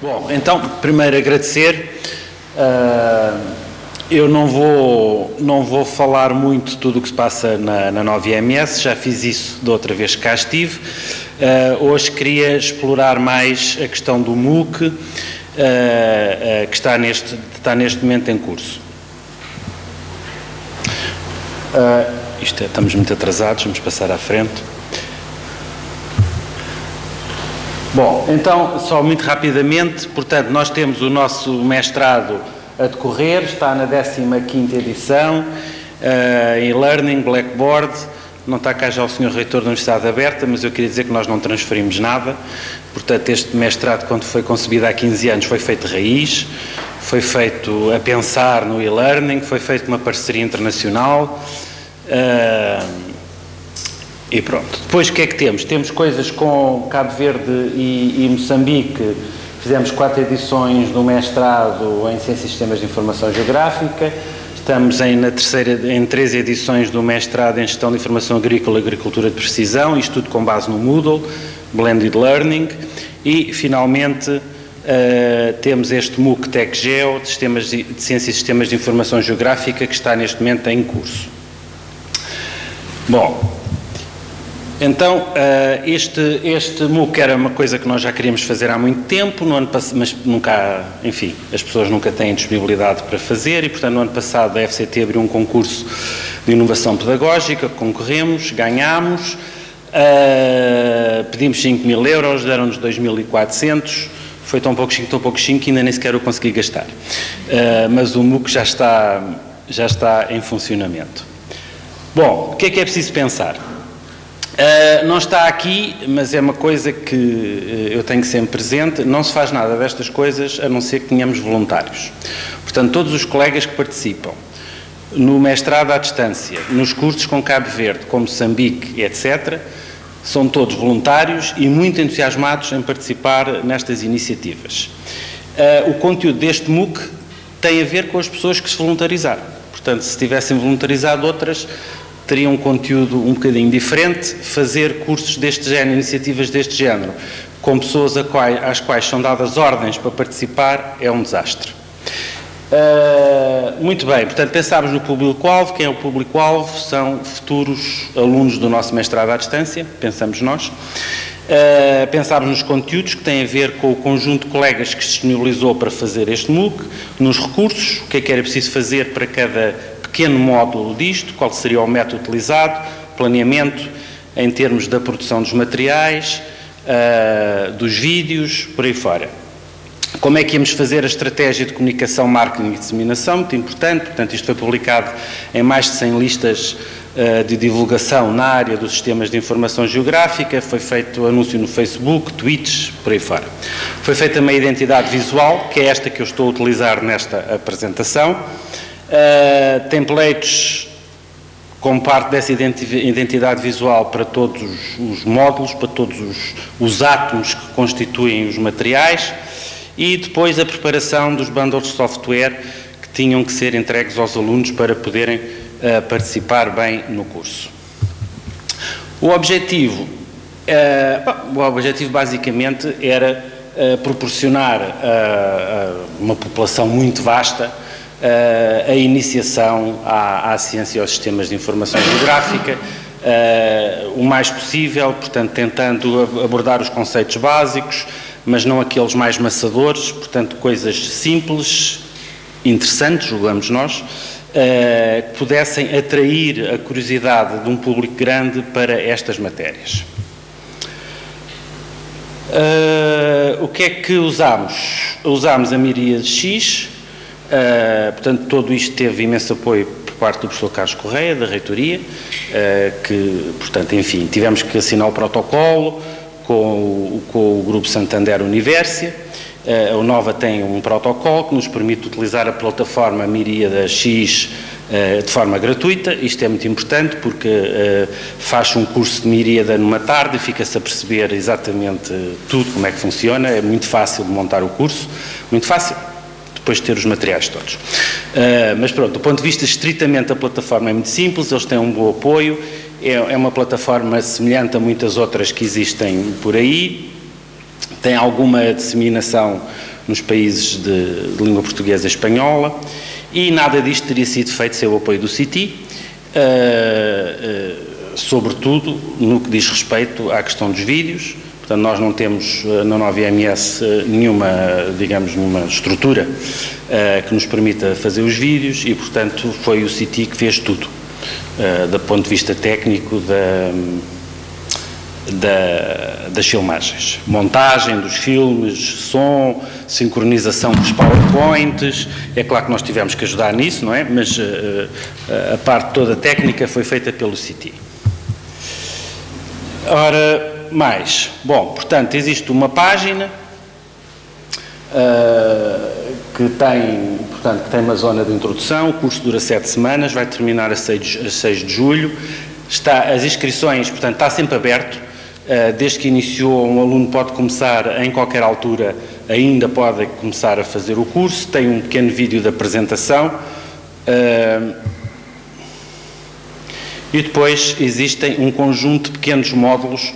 Bom, então, primeiro agradecer. Eu não vou falar muito de tudo o que se passa na nova IMS, já fiz isso da outra vez que cá estive. Hoje queria explorar mais a questão do MOOC, que está neste momento em curso. Estamos muito atrasados, vamos passar à frente. Bom, então, só muito rapidamente, portanto, nós temos o nosso mestrado a decorrer, está na 15ª edição, em Learning, Blackboard. Não está cá já o Sr. Reitor da Universidade Aberta, mas eu queria dizer que nós não transferimos nada. Portanto, este mestrado, quando foi concebido há 15 anos, foi feito de raiz, foi feito a pensar no e-learning, foi feito com uma parceria internacional. E pronto. Depois o que é que temos? Temos coisas com Cabo Verde e Moçambique. Fizemos 4 edições do mestrado em Ciências e Sistemas de Informação Geográfica. Estamos em 3 edições do mestrado em Gestão de Informação Agrícola e Agricultura de Precisão, isto tudo com base no Moodle, Blended Learning. E, finalmente, temos este MOOC TecGeo, de Ciências e Sistemas de Informação Geográfica, que está neste momento em curso. Bom, então, este MOOC era uma coisa que nós já queríamos fazer há muito tempo, mas nunca, enfim, as pessoas nunca têm disponibilidade para fazer e, portanto, no ano passado a FCT abriu um concurso de inovação pedagógica, concorremos, ganhámos, pedimos 5.000 euros, deram-nos 2.400, foi tão pouquinho que ainda nem sequer o consegui gastar. Mas o MOOC já está em funcionamento. Bom, o que é preciso pensar? Não está aqui, mas é uma coisa que eu tenho sempre presente, não se faz nada destas coisas a não ser que tenhamos voluntários. Portanto, todos os colegas que participam no mestrado à distância, nos cursos com Cabo Verde, com Moçambique, etc., são todos voluntários e muito entusiasmados em participar nestas iniciativas. O conteúdo deste MOOC tem a ver com as pessoas que se voluntarizaram. Portanto, se tivessem voluntarizado outras, teria um conteúdo um bocadinho diferente. Fazer cursos deste género, iniciativas deste género, com pessoas às quais são dadas ordens para participar, é um desastre. Muito bem, portanto, pensámos no público-alvo. Quem é o público-alvo? São futuros alunos do nosso mestrado à distância, pensamos nós. Pensámos nos conteúdos, que têm a ver com o conjunto de colegas que se disponibilizou para fazer este MOOC, nos recursos, o que é que era preciso fazer para cada pequeno módulo disto, qual seria o método utilizado, planeamento em termos da produção dos materiais, dos vídeos, por aí fora. Como é que íamos fazer a estratégia de comunicação, marketing e disseminação, muito importante, portanto isto foi publicado em mais de 100 listas de divulgação na área dos sistemas de informação geográfica, foi feito anúncio no Facebook, tweets, por aí fora. Foi feita uma identidade visual, que é esta que eu estou a utilizar nesta apresentação. Templates como parte dessa identidade visual para todos os módulos, para todos os átomos que constituem os materiais, e depois a preparação dos bundles de software que tinham que ser entregues aos alunos para poderem participar bem no curso. O objetivo basicamente era proporcionar a uma população muito vasta a iniciação à ciência e aos sistemas de informação geográfica, o mais possível, portanto, tentando abordar os conceitos básicos, mas não aqueles mais maçadores, portanto, coisas simples, interessantes, julgamos nós, que pudessem atrair a curiosidade de um público grande para estas matérias. O que é que usámos? Usámos a Miríade X. Portanto, todo isto teve imenso apoio por parte do professor Carlos Correia, da reitoria, que, portanto, enfim, tivemos que assinar o protocolo com o Grupo Santander Universia. A UNOVA tem um protocolo que nos permite utilizar a plataforma Miríade X de forma gratuita. Isto é muito importante porque faz um curso de Miríade numa tarde e fica-se a perceber exatamente tudo, como é que funciona. É muito fácil de montar o curso, muito fácil, depois de ter os materiais todos. Mas pronto, do ponto de vista estritamente da plataforma é muito simples, eles têm um bom apoio, é uma plataforma semelhante a muitas outras que existem por aí, tem alguma disseminação nos países de língua portuguesa e espanhola, e nada disto teria sido feito sem o apoio do CITI, sobretudo no que diz respeito à questão dos vídeos. Portanto, nós não temos na 9IMS nenhuma, digamos, numa estrutura que nos permita fazer os vídeos e, portanto, foi o CITI que fez tudo, do ponto de vista técnico das filmagens. Montagem dos filmes, som, sincronização dos PowerPoints. É claro que nós tivemos que ajudar nisso, não é? Mas a parte toda técnica foi feita pelo CITI. Ora, mais. Bom, portanto, existe uma página que tem uma zona de introdução. O curso dura 7 semanas, vai terminar a 6 de julho. As inscrições, portanto, está sempre aberto. Desde que iniciou, um aluno pode começar em qualquer altura, ainda pode começar a fazer o curso. Tem um pequeno vídeo de apresentação. E depois existem um conjunto de pequenos módulos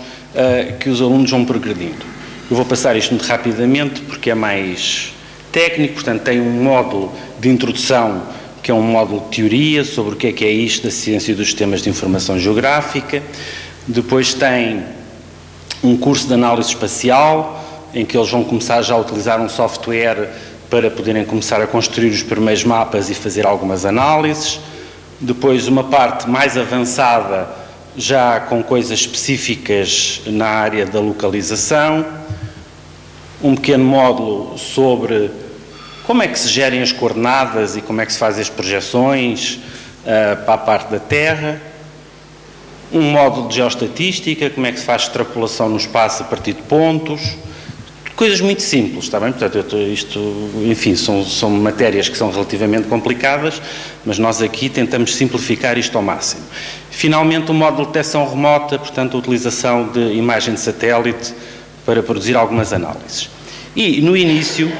que os alunos vão progredindo. Eu vou passar isto muito rapidamente porque é mais técnico. Portanto, tem um módulo de introdução, que é um módulo de teoria sobre o que é isto da ciência dos sistemas de informação geográfica. Depois tem um curso de análise espacial, em que eles vão começar já a utilizar um software para poderem começar a construir os primeiros mapas e fazer algumas análises. Depois uma parte mais avançada, já com coisas específicas na área da localização. Um pequeno módulo sobre como é que se gerem as coordenadas e como é que se fazem as projeções para a parte da Terra. Um módulo de geoestatística, como é que se faz extrapolação no espaço a partir de pontos. Coisas muito simples, está bem? Portanto, isto, enfim, são matérias que são relativamente complicadas, mas nós aqui tentamos simplificar isto ao máximo. Finalmente, o módulo de detecção remota, portanto, a utilização de imagem de satélite para produzir algumas análises. E, no início,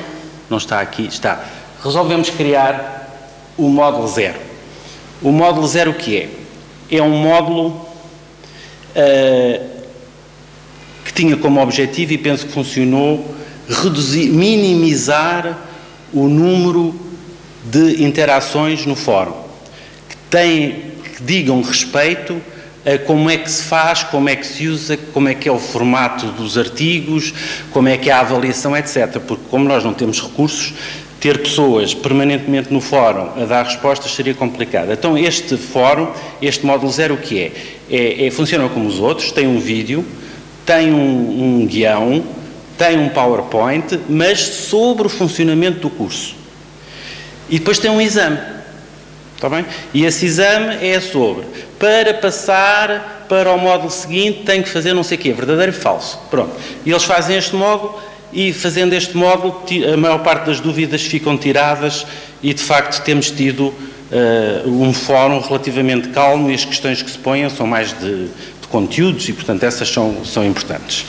não está aqui, está, resolvemos criar o módulo 0. O módulo 0 o que é? É um módulo que tinha como objetivo, e penso que funcionou, minimizar o número de interações no fórum, que digam respeito a como é que se faz, como é que se usa, como é que é o formato dos artigos, como é que é a avaliação, etc. Porque como nós não temos recursos, ter pessoas permanentemente no fórum a dar respostas seria complicado. Então este fórum, este módulo 0 o que é? Funciona como os outros, tem um vídeo, tem um guião, tem um PowerPoint, mas sobre o funcionamento do curso. E depois tem um exame, está bem? E esse exame é sobre, para passar para o módulo seguinte tem que fazer não sei o quê, verdadeiro e falso. Pronto. E eles fazem este módulo e fazendo este módulo a maior parte das dúvidas ficam tiradas e de facto temos tido um fórum relativamente calmo e as questões que se põem são mais de conteúdos e portanto essas são importantes.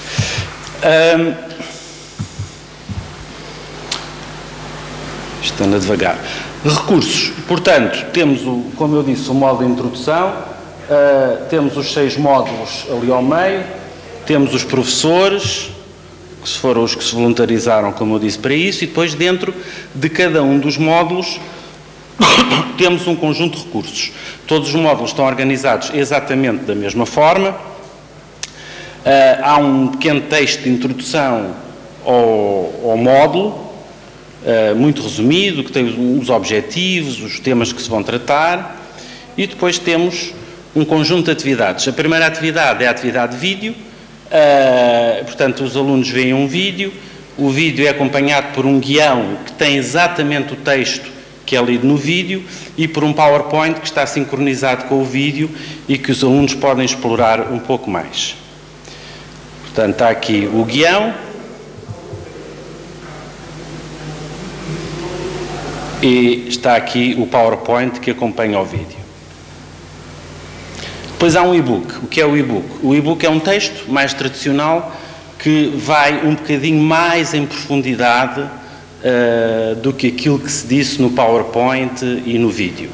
Isto anda devagar. Recursos. Portanto, temos, como eu disse, o módulo de introdução, temos os 6 módulos ali ao meio, temos os professores, que foram os que se voluntarizaram, como eu disse, para isso, e depois dentro de cada um dos módulos temos um conjunto de recursos. Todos os módulos estão organizados exatamente da mesma forma. Há um pequeno texto de introdução ao módulo, muito resumido, que tem os objetivos, os temas que se vão tratar, e depois temos um conjunto de atividades. A primeira atividade é a atividade de vídeo, portanto os alunos veem um vídeo, o vídeo é acompanhado por um guião que tem exatamente o texto que é lido no vídeo e por um PowerPoint que está sincronizado com o vídeo e que os alunos podem explorar um pouco mais. Portanto, está aqui o guião e está aqui o PowerPoint que acompanha o vídeo. Depois há um e-book. O que é o e-book? O e-book é um texto mais tradicional que vai um bocadinho mais em profundidade do que aquilo que se disse no PowerPoint e no vídeo.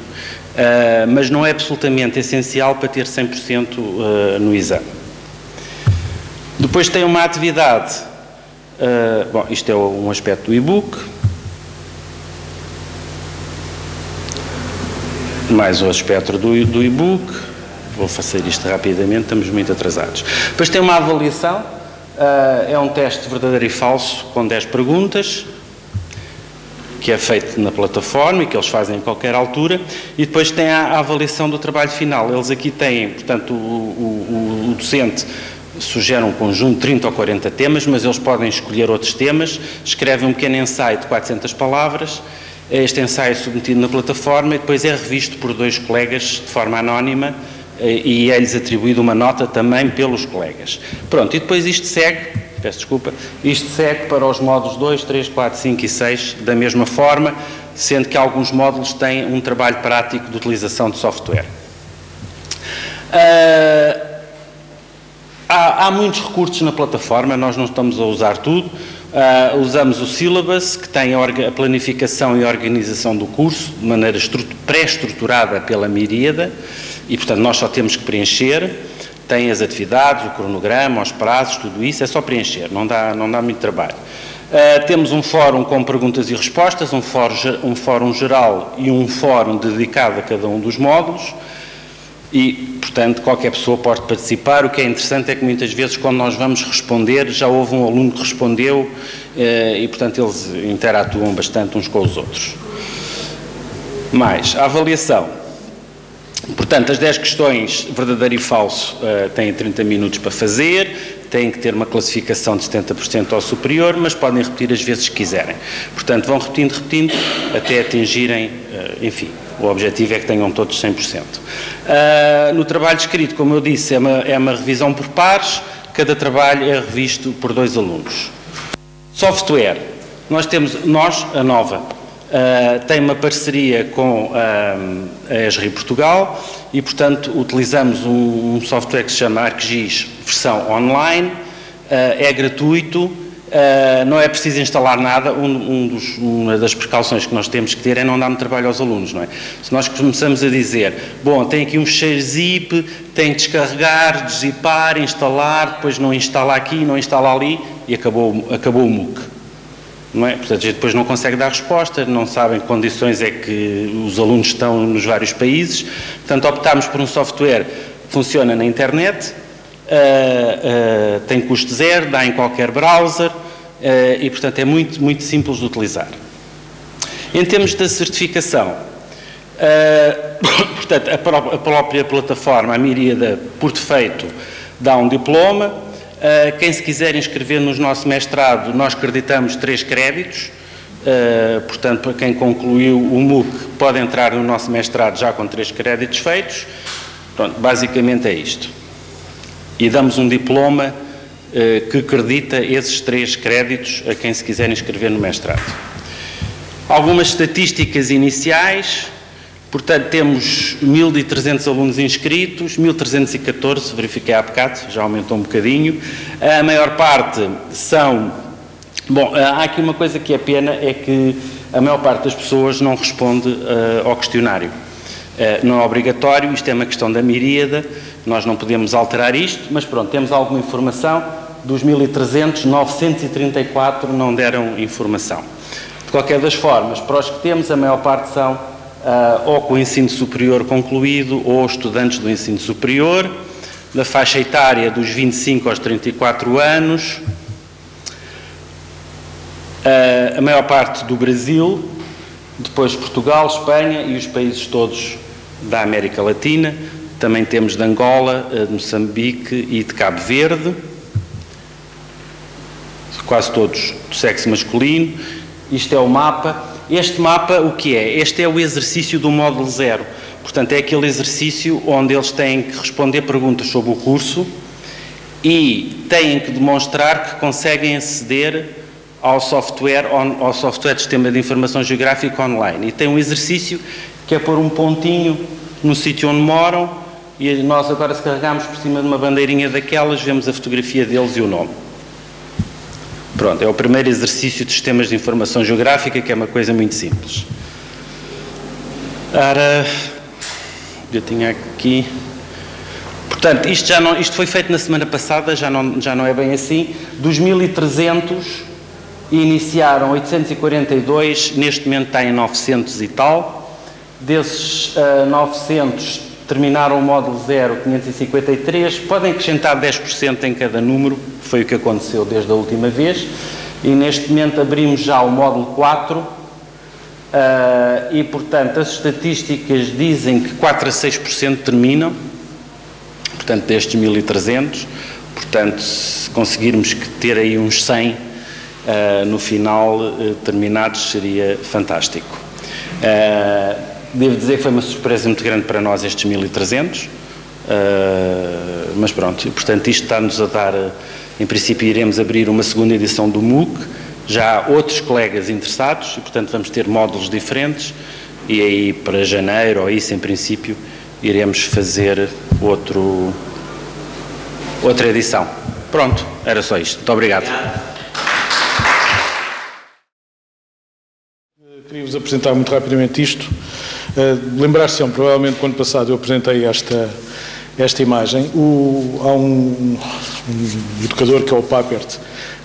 Mas não é absolutamente essencial para ter 100% no exame. Depois tem uma atividade Bom, isto é um aspecto do e-book. Mais o aspecto do e-book. Vou fazer isto rapidamente, estamos muito atrasados. Depois tem uma avaliação, é um teste verdadeiro e falso com 10 perguntas, que é feito na plataforma e que eles fazem em qualquer altura, e depois tem a avaliação do trabalho final. Eles aqui têm, portanto, o docente sugere um conjunto de 30 ou 40 temas, mas eles podem escolher outros temas, escrevem um pequeno ensaio de 400 palavras, este ensaio é submetido na plataforma e depois é revisto por 2 colegas de forma anónima, e é-lhes atribuída uma nota também pelos colegas. Pronto, e depois isto segue, peço desculpa, isto segue para os módulos 2, 3, 4, 5 e 6 da mesma forma, sendo que alguns módulos têm um trabalho prático de utilização de software. Há muitos recursos na plataforma, nós não estamos a usar tudo. Usamos o syllabus, que tem a planificação e a organização do curso, de maneira pré-estruturada pela Miríada, e, portanto, nós só temos que preencher. Tem as atividades, o cronograma, os prazos, tudo isso, é só preencher, não dá muito trabalho. Temos um fórum com perguntas e respostas, um fórum geral e um fórum dedicado a cada um dos módulos, e, portanto, qualquer pessoa pode participar. O que é interessante é que muitas vezes, quando nós vamos responder, já houve um aluno que respondeu e, portanto, eles interatuam bastante uns com os outros. Mais, a avaliação. Portanto, as 10 questões, verdadeiro e falso, têm 30 minutos para fazer, têm que ter uma classificação de 70% ou superior, mas podem repetir as vezes que quiserem. Portanto, vão repetindo, até atingirem, enfim, o objetivo é que tenham todos 100%. No trabalho escrito, como eu disse, é uma revisão por pares, cada trabalho é revisto por 2 alunos. Software, a Nova, tem uma parceria com a ESRI Portugal e, portanto, utilizamos um software que se chama ArcGIS versão online, é gratuito, não é preciso instalar nada. Uma das precauções que nós temos que ter é não dar muito trabalho aos alunos, não é? Se nós começamos a dizer, bom, tem aqui um ficheiro zip, tem que descarregar, deszipar, instalar, depois não instala aqui, não instala ali, e acabou o MOOC. Não é? Portanto, a gente depois não consegue dar resposta, não sabem que condições é que os alunos estão nos vários países. Portanto, optámos por um software que funciona na internet, tem custo zero, dá em qualquer browser e, portanto, é muito, muito simples de utilizar. Em termos da certificação, portanto, a própria plataforma, a Miríada, por defeito, dá um diploma. Quem se quiser inscrever no nosso mestrado, nós acreditamos 3 créditos, portanto, para quem concluiu o MOOC, pode entrar no nosso mestrado já com 3 créditos feitos. Pronto, basicamente é isto. E damos um diploma que acredita esses 3 créditos a quem se quiser inscrever no mestrado. Algumas estatísticas iniciais. Portanto, temos 1.300 alunos inscritos, 1.314, verifiquei há bocado, já aumentou um bocadinho. A maior parte são... Bom, há aqui uma coisa que é pena, é que a maior parte das pessoas não responde ao questionário. Não é obrigatório, isto é uma questão da Miríada, nós não podemos alterar isto, mas pronto, temos alguma informação. Dos 1.300, 934 não deram informação. De qualquer das formas, para os que temos, a maior parte são... ou com o ensino superior concluído, ou estudantes do ensino superior, da faixa etária dos 25 aos 34 anos, a maior parte do Brasil, depois Portugal, Espanha e os países todos da América Latina. Também temos de Angola, de Moçambique e de Cabo Verde, quase todos do sexo masculino. Isto é o mapa. Este mapa, o que é? Este é o exercício do módulo 0. Portanto, é aquele exercício onde eles têm que responder perguntas sobre o curso e têm que demonstrar que conseguem aceder ao software de Sistema de Informação Geográfica online. E tem um exercício que é pôr um pontinho no sítio onde moram e nós agora, se carregarmos por cima de uma bandeirinha daquelas, vemos a fotografia deles e o nome. Pronto, é o primeiro exercício de sistemas de informação geográfica, que é uma coisa muito simples. Ora, eu tinha aqui... Portanto, isto foi feito na semana passada, já não é bem assim. Dos 1.300 iniciaram 842, neste momento está em 900 e tal. Desses 900 terminaram o módulo 0, 553. Podem acrescentar 10% em cada número, foi o que aconteceu desde a última vez. E neste momento abrimos já o módulo 4 e, portanto, as estatísticas dizem que 4 a 6% terminam, portanto, destes 1.300. Portanto, se conseguirmos ter aí uns 100 no final terminados, seria fantástico. Devo dizer que foi uma surpresa muito grande para nós estes 1.300, mas pronto, e, portanto, isto está-nos a dar, em princípio iremos abrir uma segunda edição do MOOC, já há outros colegas interessados e, portanto, vamos ter módulos diferentes e aí para janeiro ou isso, em princípio, iremos fazer outra edição. Pronto, era só isto. Muito obrigado. Queria-vos apresentar muito rapidamente isto. Lembrar-se-ão, provavelmente, quando passado eu apresentei esta imagem. Há um educador que é o Papert,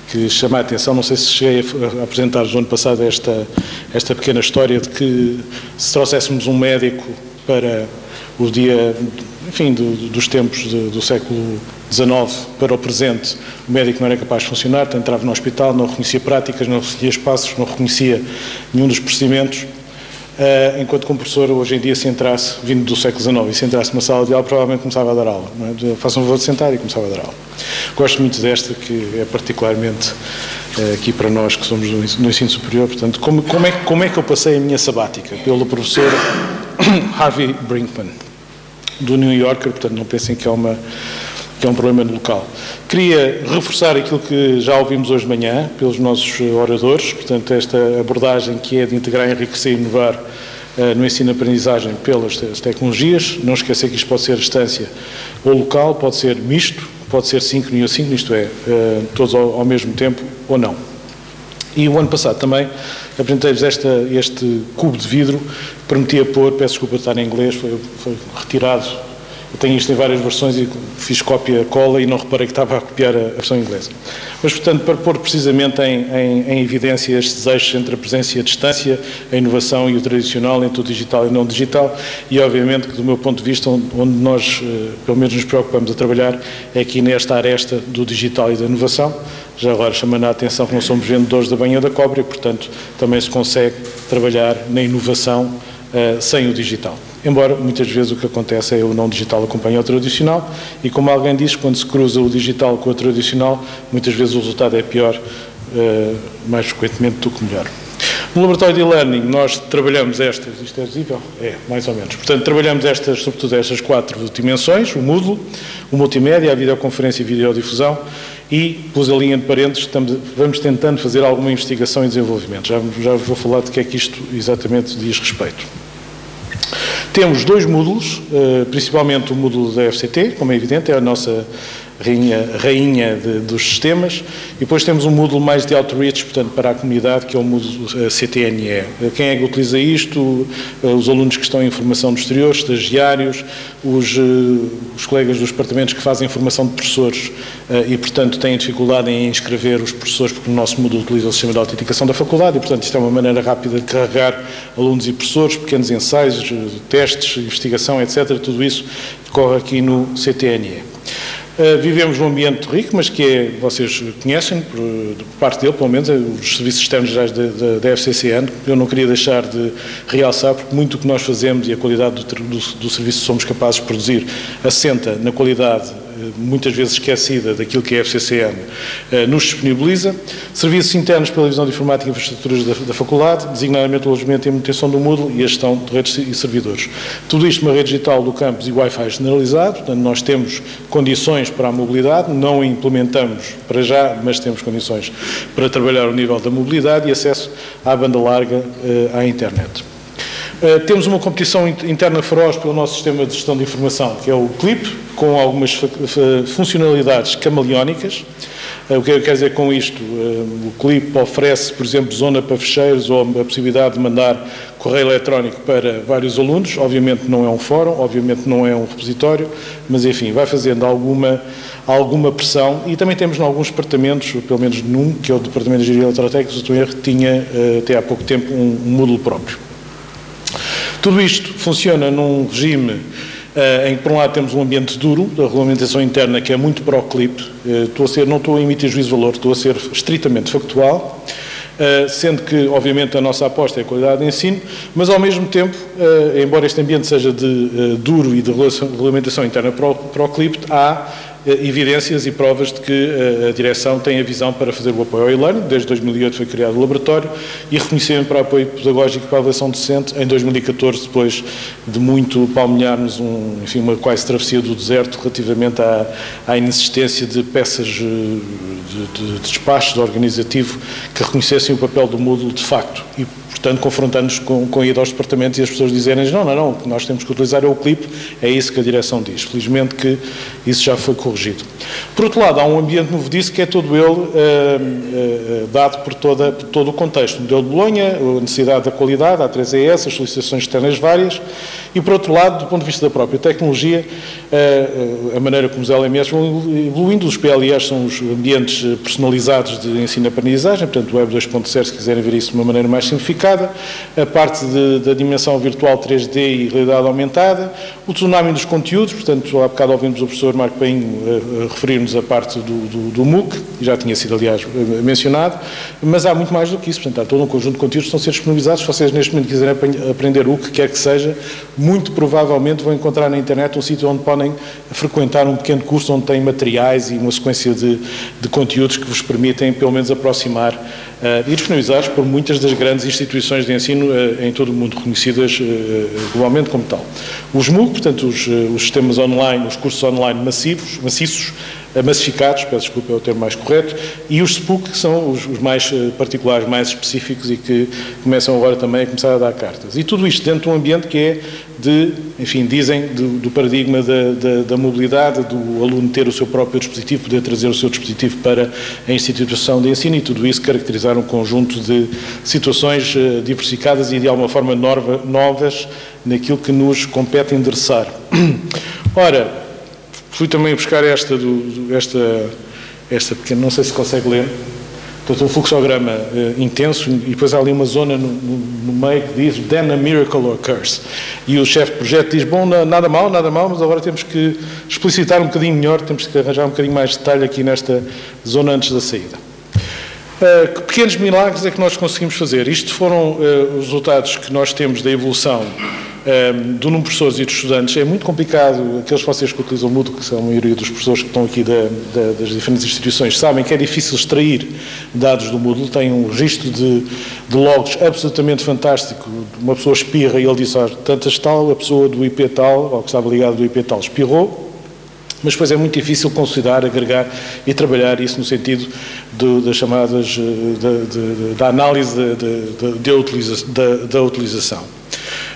que chama a atenção, não sei se cheguei a apresentar-vos no ano passado esta pequena história de que se trouxéssemos um médico para o dia, enfim, dos tempos do século XIX para o presente, o médico não era capaz de funcionar, entrava no hospital, não reconhecia práticas, não reconhecia espaços, não reconhecia nenhum dos procedimentos, enquanto que um professor hoje em dia, se entrasse, vindo do século XIX, e se entrasse numa sala de aula, provavelmente começava a dar aula. Não é? Façam um favor de sentar e começava a dar aula. Gosto muito desta, que é particularmente aqui para nós que somos no ensino superior. Portanto, como é que eu passei a minha sabática? Pelo professor Harvey Brinkman, do New Yorker, portanto não pensem que é um problema local. Queria reforçar aquilo que já ouvimos hoje de manhã pelos nossos oradores, portanto esta abordagem que é de integrar, enriquecer e inovar no ensino-aprendizagem pelas tecnologias. Não esquecer que isto pode ser a distância ou local, pode ser misto, pode ser síncrono e assíncrono, isto é, todos ao mesmo tempo ou não. E o ano passado também apresentei-vos este cubo de vidro que permitia pôr, peço desculpa de estar em inglês, foi retirado. Eu tenho isto em várias versões e fiz cópia-cola e não reparei que estava a copiar a versão inglesa. Mas, portanto, para pôr precisamente em evidência estes eixos entre a presença e a distância, a inovação e o tradicional, entre o digital e o não digital, e obviamente que, do meu ponto de vista, onde nós, pelo menos, nos preocupamos a trabalhar, é aqui nesta aresta do digital e da inovação. Já agora chamando a atenção que não somos vendedores da banha da cobra e, portanto, também se consegue trabalhar na inovação sem o digital. Embora muitas vezes o que acontece é o não digital acompanha o tradicional e, como alguém diz, quando se cruza o digital com o tradicional, muitas vezes o resultado é pior, mais frequentemente do que melhor. No laboratório de e-learning nós trabalhamos isto é visível? É, mais ou menos. Portanto, trabalhamos sobretudo estas 4 dimensões, o Moodle, o multimédia, a videoconferência e a videodifusão, e pus a linha de parênteses, vamos tentando fazer alguma investigação e desenvolvimento. Já vou falar de que é que isto exatamente diz respeito. Temos 2 módulos, principalmente o módulo da FCT, como é evidente, é a nossa rainha dos sistemas, e depois temos um módulo mais de outreach, portanto, para a comunidade, que é o módulo CTNE. Quem é que utiliza isto? Os alunos que estão em formação no exterior, estagiários, os colegas dos departamentos que fazem formação de professores e, portanto, têm dificuldade em inscrever os professores, porque o nosso módulo utiliza o sistema de autenticação da faculdade e, portanto, isto é uma maneira rápida de carregar alunos e professores, pequenos ensaios, testes, investigação, etc. Tudo isso decorre aqui no CTNE. Vivemos num ambiente rico, mas que vocês conhecem, por parte dele, pelo menos, os serviços externos gerais da FCCN. Eu não queria deixar de realçar, porque muito o que nós fazemos e a qualidade do serviço que somos capazes de produzir assenta na qualidade, muitas vezes esquecida, daquilo que a FCCN nos disponibiliza. Serviços internos pela Divisão de Informática e Infraestruturas da Faculdade, designadamente o alojamento e a manutenção do Moodle e a gestão de redes e servidores. Tudo isto numa rede digital do campus e Wi-Fi generalizado, portanto nós temos condições para a mobilidade, não implementamos para já, mas temos condições para trabalhar o nível da mobilidade e acesso à banda larga à internet. Temos uma competição interna feroz pelo nosso sistema de gestão de informação, que é o CLIP, com algumas funcionalidades camaleónicas. O que eu quero dizer com isto? O CLIP oferece, por exemplo, zona para ficheiros ou a possibilidade de mandar correio eletrónico para vários alunos. Obviamente não é um fórum, obviamente não é um repositório, mas enfim, vai fazendo alguma pressão. E também temos em alguns departamentos, pelo menos num, que é o Departamento de Engenharia Eletrotécnica, que tinha até há pouco tempo um módulo próprio. Tudo isto funciona num regime em que, por um lado, temos um ambiente duro, da regulamentação interna, que é muito pró-CLIP. Não estou a emitir juízo de valor, estou a ser estritamente factual, sendo que, obviamente, a nossa aposta é a qualidade de ensino, mas, ao mesmo tempo, embora este ambiente seja de duro e de regulamentação interna pró-CLIP, há evidências e provas de que a direção tem a visão para fazer o apoio ao e-learning. Desde 2008 foi criado o laboratório e reconhecimento para apoio pedagógico para a avaliação docente em 2014, depois de muito palmilharmos uma quase travessia do deserto relativamente à inexistência de peças de despacho organizativo que reconhecessem o papel do módulo de facto e, portanto, confrontando-nos com a ida aos departamentos e as pessoas dizerem não, o que nós temos que utilizar é o CLIP, é isso que a direção diz. Felizmente que isso já foi corrigido. Por outro lado, há um ambiente novo disso que é todo ele dado por todo o contexto. O modelo de Bolonha, a necessidade da qualidade, a A3ES, as solicitações externas várias e, por outro lado, do ponto de vista da própria tecnologia, a maneira como os LMS vão evoluindo. Os PLEs são os ambientes personalizados de ensino-aprendizagem, portanto, o Web 2.0, se quiserem ver isso de uma maneira mais simplificada, a parte da dimensão virtual 3D e realidade aumentada, o tsunami dos conteúdos, portanto, há bocado ouvimos o professor Marco Painho referir-nos a parte do MOOC, já tinha sido, aliás, mencionado, mas há muito mais do que isso, portanto, há todo um conjunto de conteúdos que estão a ser disponibilizados. Se vocês neste momento quiserem aprender o que quer que seja, muito provavelmente vão encontrar na internet um sítio onde podem frequentar um pequeno curso onde tem materiais e uma sequência de conteúdos que vos permitem, pelo menos, aproximar e disponibilizados por muitas das grandes instituições de ensino em todo o mundo, reconhecidas globalmente como tal. Os MOOC, portanto, os sistemas online, os cursos online maciços, massificados, peço desculpa, é o termo mais correto, e os SPUC, que são os mais particulares, mais específicos e que começam agora também a começar a dar cartas. E tudo isto dentro de um ambiente que é dizem, do paradigma da mobilidade, do aluno ter o seu próprio dispositivo, poder trazer o seu dispositivo para a instituição de ensino, e tudo isso caracterizar um conjunto de situações diversificadas e de alguma forma novas naquilo que nos compete endereçar. Ora, fui também buscar esta pequena, não sei se consegue ler, portanto, um fluxograma intenso, e depois há ali uma zona no meio que diz "Then a miracle occurs". E o chefe de projeto diz, bom, nada mal, mas agora temos que explicitar um bocadinho melhor, temos que arranjar um bocadinho mais de detalhe aqui nesta zona antes da saída. Que pequenos milagres é que nós conseguimos fazer? Isto foram os resultados que nós temos da evolução do número de professores e de estudantes. É muito complicado, aqueles de vocês que utilizam o Moodle, que são a maioria dos professores que estão aqui das diferentes instituições, sabem que é difícil extrair dados do Moodle. Tem um registro de logs absolutamente fantástico. Uma pessoa espirra e ele diz, tantas tal, a pessoa do IP tal, ou que estava ligado do IP tal, espirrou. Mas depois é muito difícil consolidar, agregar e trabalhar isso no sentido das chamadas, da análise da utilização.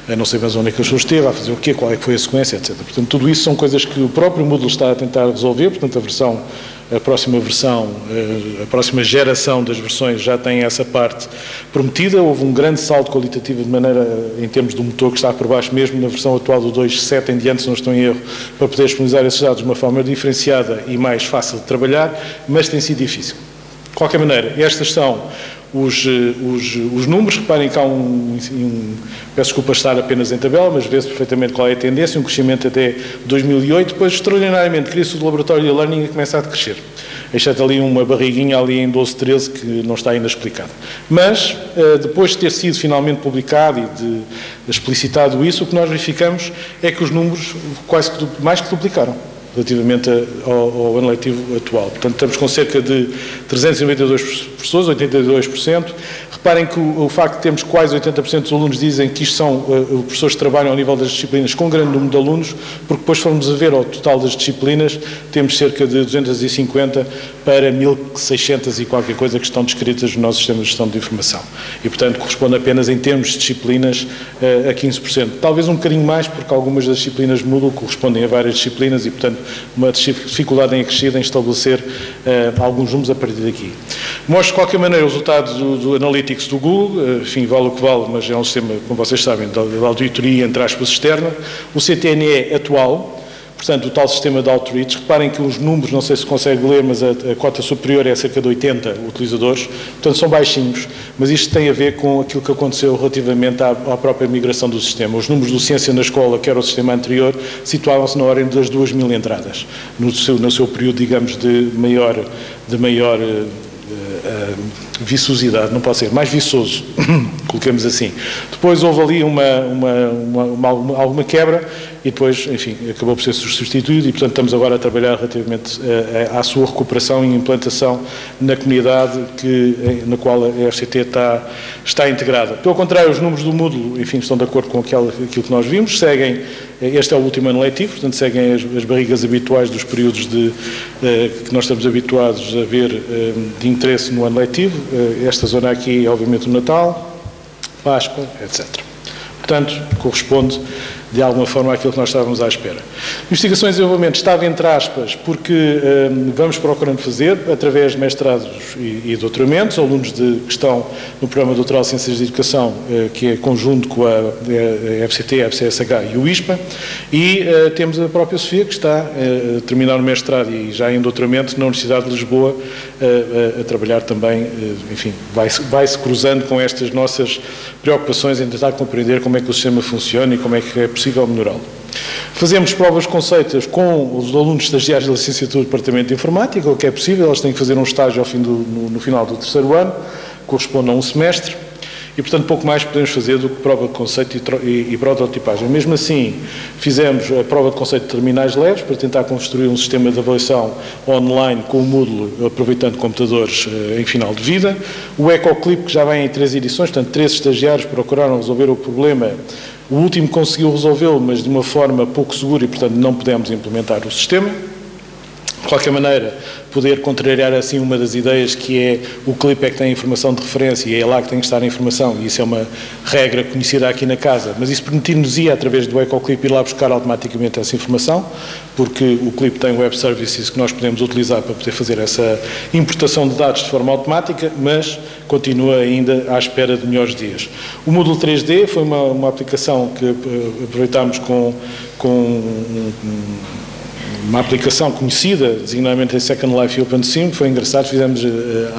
Não sei mais onde é que a pessoa esteve, a fazer o quê, qual é que foi a sequência, etc. Portanto, tudo isso são coisas que o próprio Moodle está a tentar resolver, portanto, a próxima geração das versões já tem essa parte prometida. Houve um grande salto qualitativo de maneira, em termos do motor que está por baixo, mesmo na versão atual do 2.7 em diante, se não estou em erro, para poder disponibilizar esses dados de uma forma diferenciada e mais fácil de trabalhar, mas tem sido difícil. De qualquer maneira, estas são os números. Reparem que há peço desculpa estar apenas em tabela, mas vê-se perfeitamente qual é a tendência, um crescimento até 2008, depois extraordinariamente cria-se o laboratório de e-learning e começa a crescer, exceto ali uma barriguinha ali em 12, 13 que não está ainda explicada. Mas, depois de ter sido finalmente publicado e de explicitado isso, o que nós verificamos é que os números mais que duplicaram. relativamente ao ano letivo atual. Portanto, estamos com cerca de 392 professores, 82%. Reparem que o facto de termos quase 80% dos alunos dizem que isto são professores que trabalham ao nível das disciplinas com um grande número de alunos, porque depois formos a ver ao total das disciplinas, temos cerca de 250 para 1.600 e qualquer coisa que estão descritas no nosso sistema de gestão de informação. E, portanto, corresponde apenas em termos de disciplinas a 15%. Talvez um bocadinho mais, porque algumas das disciplinas de Moodle correspondem a várias disciplinas e, portanto, uma dificuldade em acrescida em estabelecer alguns números a partir daqui. Mostro, de qualquer maneira, o resultado do Analytics do Google, enfim, vale o que vale, mas é um sistema, como vocês sabem, de auditoria, entre aspas, externa. O CTNE atual, portanto, o tal sistema de outreach, reparem que os números, não sei se consegue ler, mas a cota superior é cerca de 80 utilizadores, portanto são baixinhos, mas isto tem a ver com aquilo que aconteceu relativamente à própria migração do sistema. Os números do Ciência na Escola, que era o sistema anterior, situavam-se na ordem das 2.000 entradas, no seu período, digamos, de maior viçosidade, não pode ser, mais viçoso, coloquemos assim. Depois houve ali alguma quebra e depois, enfim, acabou por ser substituído e, portanto, estamos agora a trabalhar relativamente à sua recuperação e implantação na comunidade na qual a FCT está integrada. Pelo contrário, os números do Moodle, enfim, estão de acordo com aquilo que nós vimos, seguem, este é o último ano letivo, portanto, seguem as barrigas habituais dos períodos que nós estamos habituados a ver de interesse no ano letivo. Esta zona aqui é, obviamente, o Natal, Páscoa, etc. Portanto, corresponde de alguma forma àquilo que nós estávamos à espera. Investigações e desenvolvimento estava entre aspas, porque vamos procurando fazer, através de mestrados e doutoramentos, alunos que estão no Programa Doutoral de Ciências de Educação, que é conjunto com a FCT, a FCSH e o ISPA, e temos a própria Sofia, que está a terminar o mestrado e já em doutoramento na Universidade de Lisboa, a trabalhar também, enfim, vai-se cruzando com estas nossas preocupações em tentar compreender como é que o sistema funciona e como é que é possível melhorá-lo. Fazemos provas conceitas com os alunos estagiários da licenciatura do Departamento de Informática, o que é possível, eles têm que fazer um estágio no final do terceiro ano, corresponde a um semestre, e, portanto, pouco mais podemos fazer do que prova de conceito e prototipagem. Mesmo assim, fizemos a prova de conceito de terminais leves para tentar construir um sistema de avaliação online com o Moodle, aproveitando computadores em final de vida. O EcoClip, que já vem em 3 edições, portanto, 3 estagiários procuraram resolver o problema. O último conseguiu resolvê-lo, mas de uma forma pouco segura e, portanto, não pudemos implementar o sistema. De qualquer maneira, poder contrariar assim uma das ideias que é o clipe é que tem a informação de referência e é lá que tem que estar a informação, e isso é uma regra conhecida aqui na casa, mas isso permitir-nos através do EcoClip ir lá buscar automaticamente essa informação, porque o clipe tem web services que nós podemos utilizar para poder fazer essa importação de dados de forma automática, mas continua ainda à espera de melhores dias. O Moodle 3D foi uma aplicação que aproveitámos com uma aplicação conhecida, designadamente em Second Life e OpenSim, foi engraçado, fizemos,